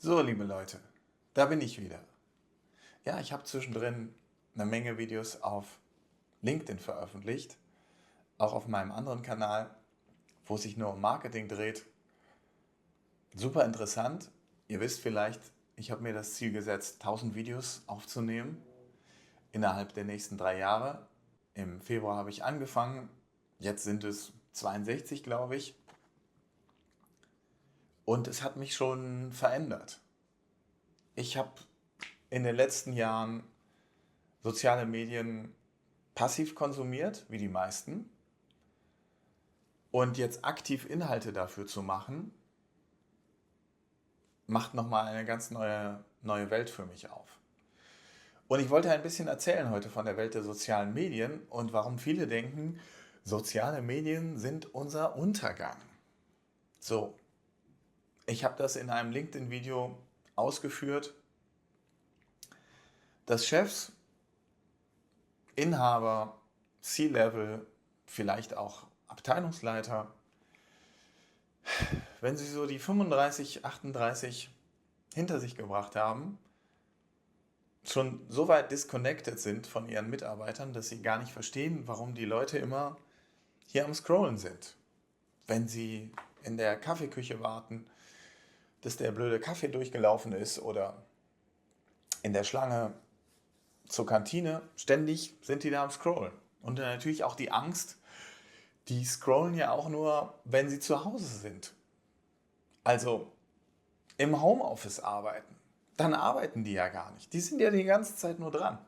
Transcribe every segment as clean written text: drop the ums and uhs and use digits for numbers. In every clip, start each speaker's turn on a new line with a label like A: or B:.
A: So, liebe Leute, da bin ich wieder. Ja, ich habe zwischendrin eine Menge Videos auf LinkedIn veröffentlicht, auch auf meinem anderen Kanal, wo es sich nur um Marketing dreht. Super interessant. Ihr wisst vielleicht, ich habe mir das Ziel gesetzt, 1000 Videos aufzunehmen innerhalb der nächsten 3 Jahre. Im Februar habe ich angefangen, jetzt sind es 62, glaube ich. Und es hat mich schon verändert. Ich habe in den letzten Jahren soziale Medien passiv konsumiert, wie die meisten. Und jetzt aktiv Inhalte dafür zu machen, macht nochmal eine ganz neue Welt für mich auf. Und ich wollte ein bisschen erzählen heute von der Welt der sozialen Medien und warum viele denken, soziale Medien sind unser Untergang. So, ich habe das in einem LinkedIn-Video ausgeführt, dass Chefs, Inhaber, C-Level, vielleicht auch Abteilungsleiter, wenn sie so die 35, 38 hinter sich gebracht haben, schon so weit disconnected sind von ihren Mitarbeitern, dass sie gar nicht verstehen, warum die Leute immer hier am Scrollen sind. Wenn sie in der Kaffeeküche warten, dass der blöde Kaffee durchgelaufen ist oder in der Schlange zur Kantine, ständig sind die da am Scrollen. Und dann natürlich auch die Angst, die scrollen ja auch nur, wenn sie zu Hause sind. Also im Homeoffice arbeiten, dann arbeiten die ja gar nicht. Die sind ja die ganze Zeit nur dran.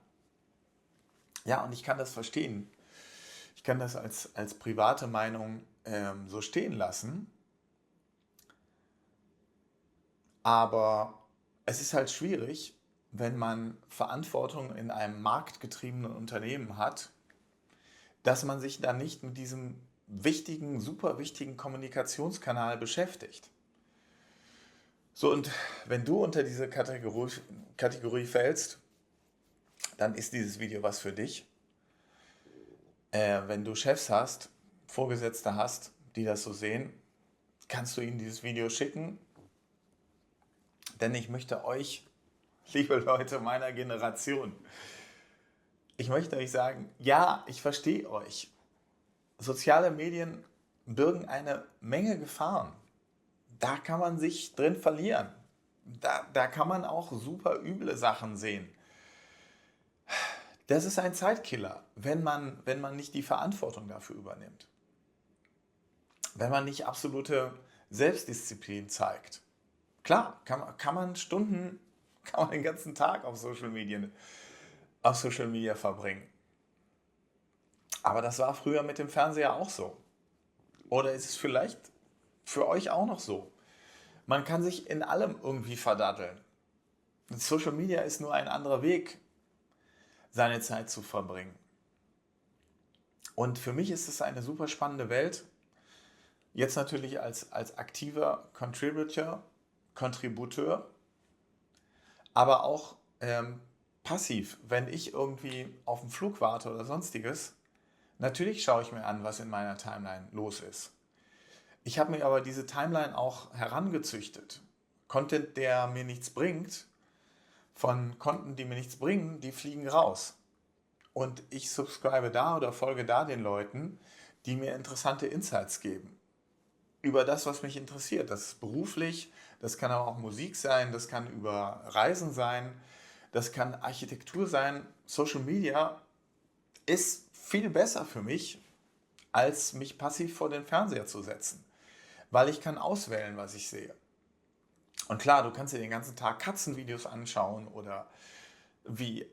A: Ja, und ich kann das verstehen. Ich kann das als private Meinung so stehen lassen. Aber es ist halt schwierig, wenn man Verantwortung in einem marktgetriebenen Unternehmen hat, dass man sich dann nicht mit diesem wichtigen, super wichtigen Kommunikationskanal beschäftigt. So, und wenn du unter diese Kategorie fällst, dann ist dieses Video was für dich. Wenn du Chefs hast, Vorgesetzte hast, die das so sehen, kannst du ihnen dieses Video schicken. Denn ich möchte euch, liebe Leute meiner Generation, ich möchte euch sagen, ja, ich verstehe euch. Soziale Medien birgen eine Menge Gefahren. Da kann man sich drin verlieren. Da kann man auch super üble Sachen sehen. Das ist ein Zeitkiller, wenn man nicht die Verantwortung dafür übernimmt. Wenn man nicht absolute Selbstdisziplin zeigt. Klar, kann man Stunden, kann man den ganzen Tag auf Social Media verbringen. Aber das war früher mit dem Fernseher auch so. Oder ist es vielleicht für euch auch noch so? Man kann sich in allem irgendwie verdatteln. Social Media ist nur ein anderer Weg, seine Zeit zu verbringen. Und für mich ist es eine super spannende Welt. Jetzt natürlich als aktiver Contributeur, aber auch passiv, wenn ich irgendwie auf den Flug warte oder sonstiges. Natürlich schaue ich mir an, was in meiner Timeline los ist. Ich habe mir aber diese Timeline auch herangezüchtet. Content, der mir nichts bringt, von Konten, die mir nichts bringen, die fliegen raus. Und ich subscribe da oder folge da den Leuten, die mir interessante Insights geben. Über das, was mich interessiert. Das ist beruflich, das kann aber auch Musik sein, das kann über Reisen sein, das kann Architektur sein. Social Media ist viel besser für mich, als mich passiv vor den Fernseher zu setzen. Weil ich kann auswählen, was ich sehe. Und klar, du kannst dir den ganzen Tag Katzenvideos anschauen oder wie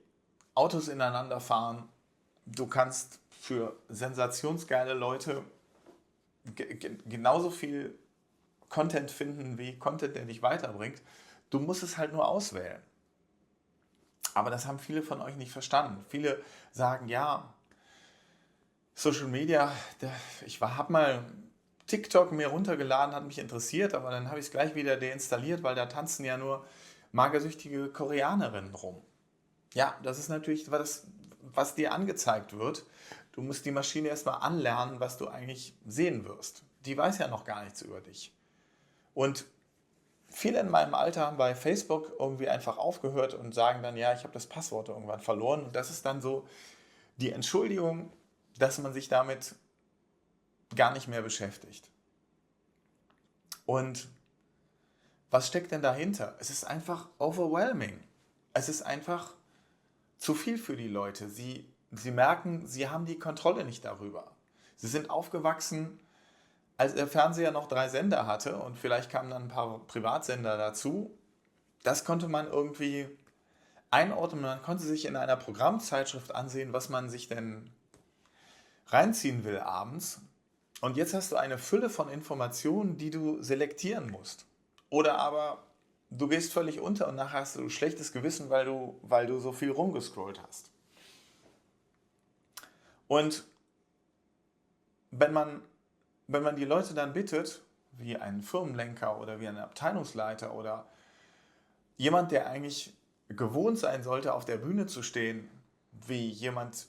A: Autos ineinander fahren. Du kannst für sensationsgeile Leute genauso viel Content finden wie Content, der dich weiterbringt. Du musst es halt nur auswählen. Aber das haben viele von euch nicht verstanden. Viele sagen, ja, Social Media, ich habe mal TikTok mir runtergeladen, hat mich interessiert, aber dann habe ich es gleich wieder deinstalliert, weil da tanzen ja nur magersüchtige Koreanerinnen rum. Ja, das ist natürlich was dir angezeigt wird. Du musst die Maschine erstmal anlernen, was du eigentlich sehen wirst. Die weiß ja noch gar nichts über dich. Und Viele in meinem Alter haben bei Facebook irgendwie einfach aufgehört und sagen dann, ja, ich habe das Passwort irgendwann verloren. Und das ist dann so die Entschuldigung, dass man sich damit gar nicht mehr beschäftigt. Und was steckt denn dahinter? Es ist einfach overwhelming. Es ist einfach zu viel für die Leute. Sie merken, sie haben die Kontrolle nicht darüber. Sie sind aufgewachsen, als der Fernseher noch 3 Sender hatte und vielleicht kamen dann ein paar Privatsender dazu. Das konnte man irgendwie einordnen. Man konnte sich in einer Programmzeitschrift ansehen, was man sich denn reinziehen will abends. Und jetzt hast du eine Fülle von Informationen, die du selektieren musst. Oder aber du gehst völlig unter und nachher hast du schlechtes Gewissen, weil du so viel rumgescrollt hast. Und wenn man, wenn man die Leute dann bittet, wie einen Firmenlenker oder wie einen Abteilungsleiter oder jemand, der eigentlich gewohnt sein sollte, auf der Bühne zu stehen, wie jemand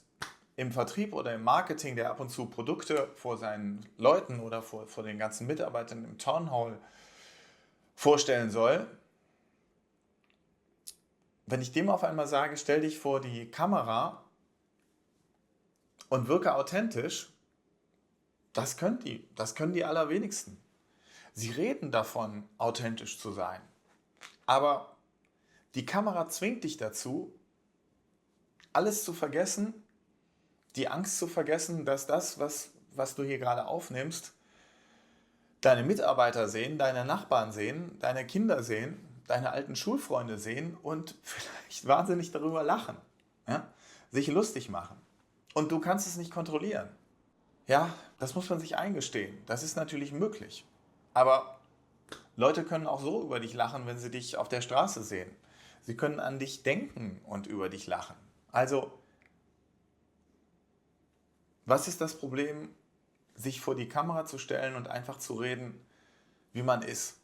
A: im Vertrieb oder im Marketing, der ab und zu Produkte vor seinen Leuten oder vor den ganzen Mitarbeitern im Town Hall vorstellen soll, wenn ich dem auf einmal sage, stell dich vor die Kamera und wirke authentisch, das können die allerwenigsten. Sie reden davon, authentisch zu sein, aber die Kamera zwingt dich dazu, alles zu vergessen, die Angst zu vergessen, dass das, was du hier gerade aufnimmst, deine Mitarbeiter sehen, deine Nachbarn sehen, deine Kinder sehen, deine alten Schulfreunde sehen und vielleicht wahnsinnig darüber lachen, ja? Sich lustig machen. Und du kannst es nicht kontrollieren. Ja, das muss man sich eingestehen. Das ist natürlich möglich. Aber Leute können auch so über dich lachen, wenn sie dich auf der Straße sehen. Sie können an dich denken und über dich lachen. Also, was ist das Problem, sich vor die Kamera zu stellen und einfach zu reden, wie man ist?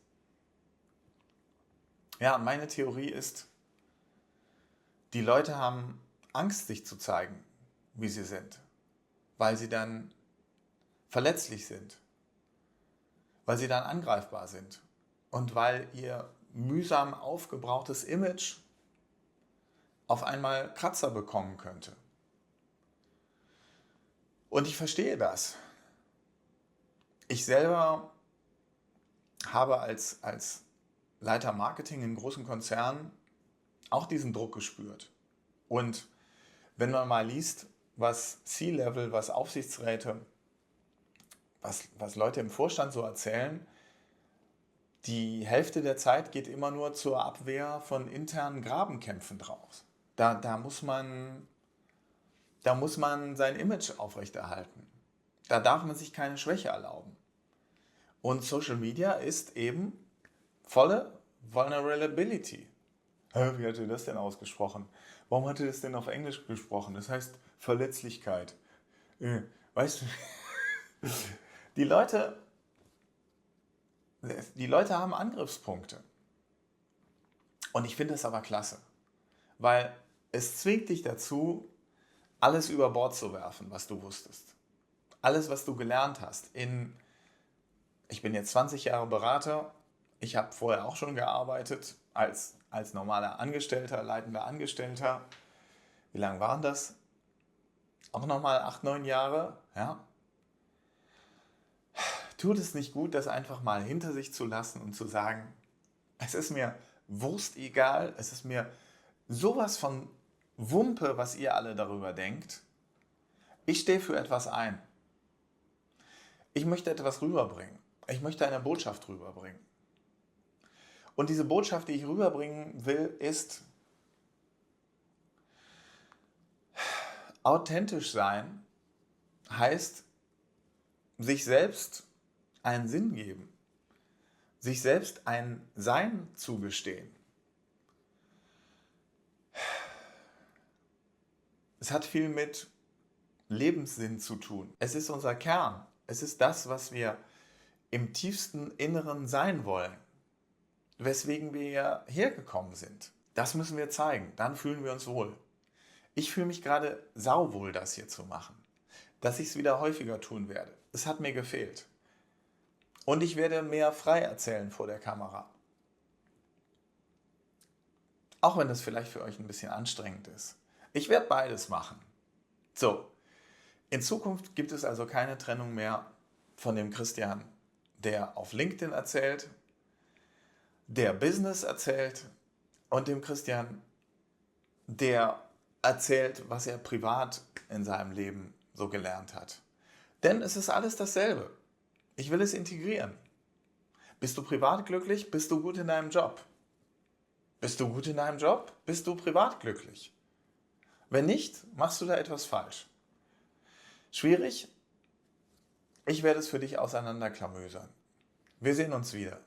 A: Ja, meine Theorie ist, die Leute haben Angst, sich zu zeigen, wie sie sind, weil sie dann verletzlich sind, weil sie dann angreifbar sind und weil ihr mühsam aufgebrauchtes Image auf einmal Kratzer bekommen könnte. Und ich verstehe das. Ich selber habe als Leiter Marketing in großen Konzernen auch diesen Druck gespürt. Und wenn man mal liest, was C-Level, was Aufsichtsräte, was Leute im Vorstand so erzählen, die Hälfte der Zeit geht immer nur zur Abwehr von internen Grabenkämpfen draus. Da muss man sein Image aufrechterhalten. Da darf man sich keine Schwäche erlauben. Und Social Media ist eben volle Vulnerability. Wie hat er das denn ausgesprochen? Warum hat er das denn auf Englisch gesprochen? Das heißt Verletzlichkeit. Weißt du, die Leute, die Leute haben Angriffspunkte. Und ich finde das aber klasse, weil es zwingt dich dazu, alles über Bord zu werfen, was du wusstest. Alles, was du gelernt hast. Ich bin jetzt 20 Jahre Berater. Ich habe vorher auch schon gearbeitet als normaler Angestellter, leitender Angestellter. Wie lange waren das? Auch nochmal 8, 9 Jahre. Ja. Tut es nicht gut, das einfach mal hinter sich zu lassen und zu sagen, es ist mir wurstegal, es ist mir sowas von Wumpe, was ihr alle darüber denkt. Ich stehe für etwas ein. Ich möchte etwas rüberbringen. Ich möchte eine Botschaft rüberbringen. Und diese Botschaft, die ich rüberbringen will, ist authentisch sein, heißt sich selbst einen Sinn geben, sich selbst ein Sein zugestehen. Es hat viel mit Lebenssinn zu tun. Es ist unser Kern. Es ist das, was wir im tiefsten Inneren sein wollen, weswegen wir hergekommen sind. Das müssen wir zeigen, dann fühlen wir uns wohl. Ich fühle mich gerade sauwohl, das hier zu machen, dass ich es wieder häufiger tun werde. Es hat mir gefehlt. Und ich werde mehr frei erzählen vor der Kamera. Auch wenn das vielleicht für euch ein bisschen anstrengend ist. Ich werde beides machen. So, in Zukunft gibt es also keine Trennung mehr von dem Christian, der auf LinkedIn erzählt, der Business erzählt und dem Christian, der erzählt, was er privat in seinem Leben so gelernt hat. Denn es ist alles dasselbe. Ich will es integrieren. Bist du privat glücklich? Bist du gut in deinem Job? Bist du gut in deinem Job? Bist du privat glücklich? Wenn nicht, machst du da etwas falsch. Schwierig? Ich werde es für dich auseinanderklamüsern. Wir sehen uns wieder.